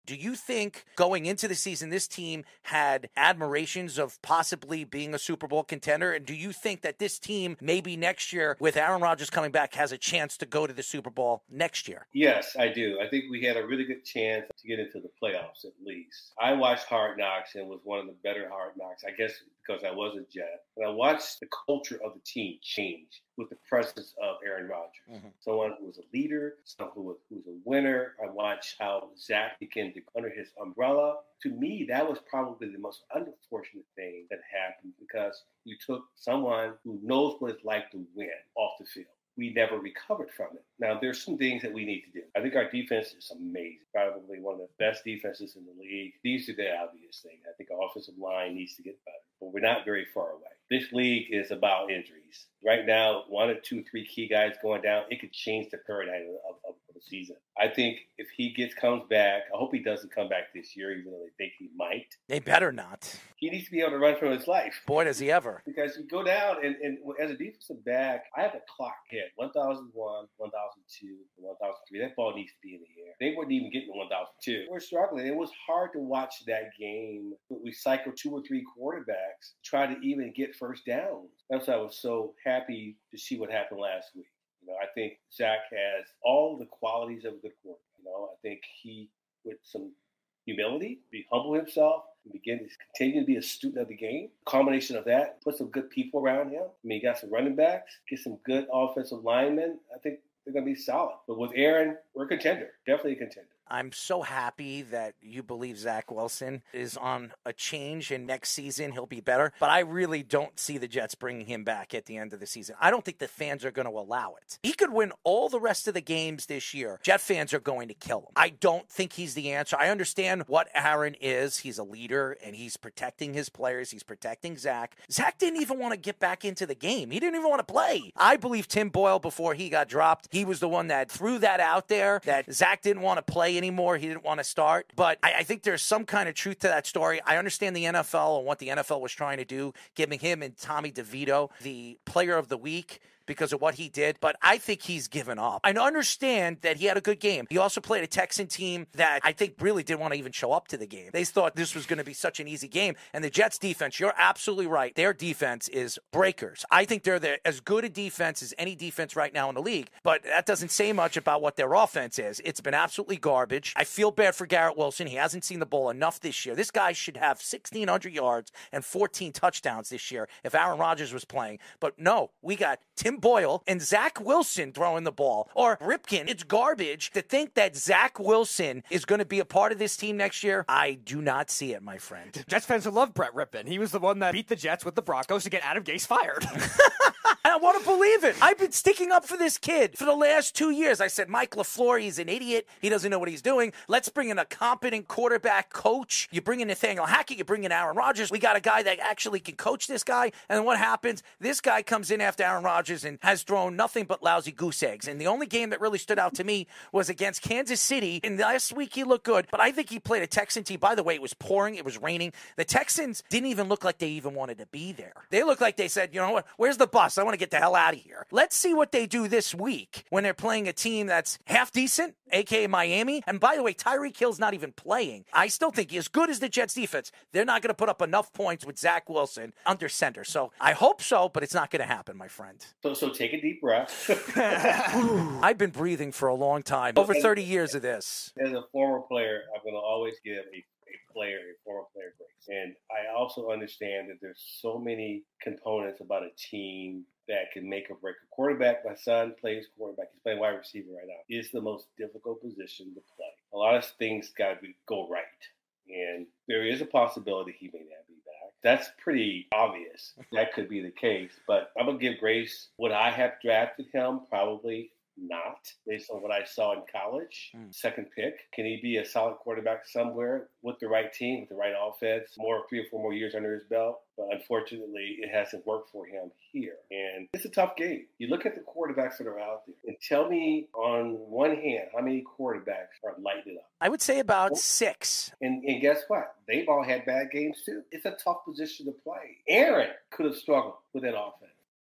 Do you think going into the season, this team had admirations of possibly being a Super Bowl contender? And do you think that this team, maybe next year, with Aaron Rodgers coming back, has a chance to go to the Super Bowl next year? Yes, I do. I think we had a really good chance to get into the playoffs at least. I watched Hard Knocks and was one of the better Hard Knocks, I guess because I was a Jet. And I watched the culture of the team change with the presence of Aaron Rodgers. Mm-hmm. Someone who was a leader, someone who was a winner. I watched how Zach began to under his umbrella. To me, that was probably the most unfortunate thing that happened because you took someone who knows what it's like to win off the field. We never recovered from it. Now, there's some things that we need to do. I think our defense is amazing. Probably one of the best defenses in the league. These are the obvious things. I think our offensive line needs to get better. But we're not very far away. This league is about injuries. Right now, 1 or 2, 3 key guys going down, it could change the paradigm of the season. I think if he comes back, I hope he doesn't come back this year, even though they think he might. They better not. He needs to be able to run for his life. Boy, does he ever. Because you go down, and as a defensive back, I have a clock hit. 1,001, 1,002, 1,003. That ball needs to be in the air. They weren't even getting 1,002. We're struggling. It was hard to watch that game. We cycled 2 or 3 quarterbacks, try to even get first downs. That's why I was so happy to see what happened last week. I think Zach has all the qualities of a good quarterback. I think he, with some humility, be humble himself, and begin to continue to be a student of the game. Combination of that, put some good people around him. He got some running backs, get some good offensive linemen. I think they're going to be solid. But with Aaron, we're a contender, definitely a contender. I'm so happy that you believe Zach Wilson is on a change and next season he'll be better. But I really don't see the Jets bringing him back at the end of the season. I don't think the fans are going to allow it. He could win all the rest of the games this year. Jet fans are going to kill him. I don't think he's the answer. I understand what Aaron is. He's a leader and he's protecting his players. He's protecting Zach. Zach didn't even want to get back into the game. He didn't even want to play. I believe Tim Boyle, before he got dropped, he was the one that threw that out there, that Zach didn't want to play anymore. He didn't want to start. But I think there's some kind of truth to that story. I understand the NFL and what the NFL was trying to do, giving him and Tommy DeVito the player of the week because of what he did, but I think he's given up. I understand that he had a good game. He also played a Texan team that I think really didn't want to even show up to the game. They thought this was going to be such an easy game, and the Jets defense, you're absolutely right. Their defense is breakers. I think they're as good a defense as any defense right now in the league, but that doesn't say much about what their offense is. It's been absolutely garbage. I feel bad for Garrett Wilson. He hasn't seen the ball enough this year. This guy should have 1,600 yards and 14 touchdowns this year if Aaron Rodgers was playing. But no, we got Tim Boyle and Zach Wilson throwing the ball. Or Ripken. It's garbage to think that Zach Wilson is going to be a part of this team next year. I do not see it, my friend. Jets fans will love Brett Ripken. He was the one that beat the Jets with the Broncos to get Adam Gase fired. I want to believe it. I've been sticking up for this kid for the last 2 years. I said, Mike LaFleur, he's an idiot. He doesn't know what he's doing. Let's bring in a competent quarterback coach. You bring in Nathaniel Hackett. You bring in Aaron Rodgers. We got a guy that actually can coach this guy. And then what happens? This guy comes in after Aaron Rodgers and has thrown nothing but lousy goose eggs. And the only game that really stood out to me was against Kansas City. And last week he looked good, but I think he played a Texan team. By the way, it was pouring. It was raining. The Texans didn't even look like they even wanted to be there. They looked like they said, you know what? Where's the bus? I want to get the hell out of here. Let's see what they do this week when they're playing a team that's half decent, a.k.a. Miami. And by the way, Tyreek Hill's not even playing. I still think as good as the Jets defense, they're not going to put up enough points with Zach Wilson under center. So I hope so, but it's not going to happen, my friend. So take a deep breath. I've been breathing for a long time, over 30 years of this. As a former player, I'm going to always give a former player grace. And I also understand that there's so many components about a team that can make or break a quarterback. My son plays quarterback. He's playing wide receiver right now. It's the most difficult position to play. A lot of things got to go right. And there is a possibility he may not be back. That's pretty obvious. That could be the case. But I'm going to give grace. Would I have drafted him? Probably not, based on what I saw in college. Second pick. Can he be a solid quarterback somewhere with the right team, with the right offense, 3 or 4 more years under his belt? But unfortunately, it hasn't worked for him here. And it's a tough game. You look at the quarterbacks that are out there and tell me on one hand how many quarterbacks are lighting it up. I would say about 6. And guess what? They've all had bad games too. It's a tough position to play. Aaron could have struggled with that offense.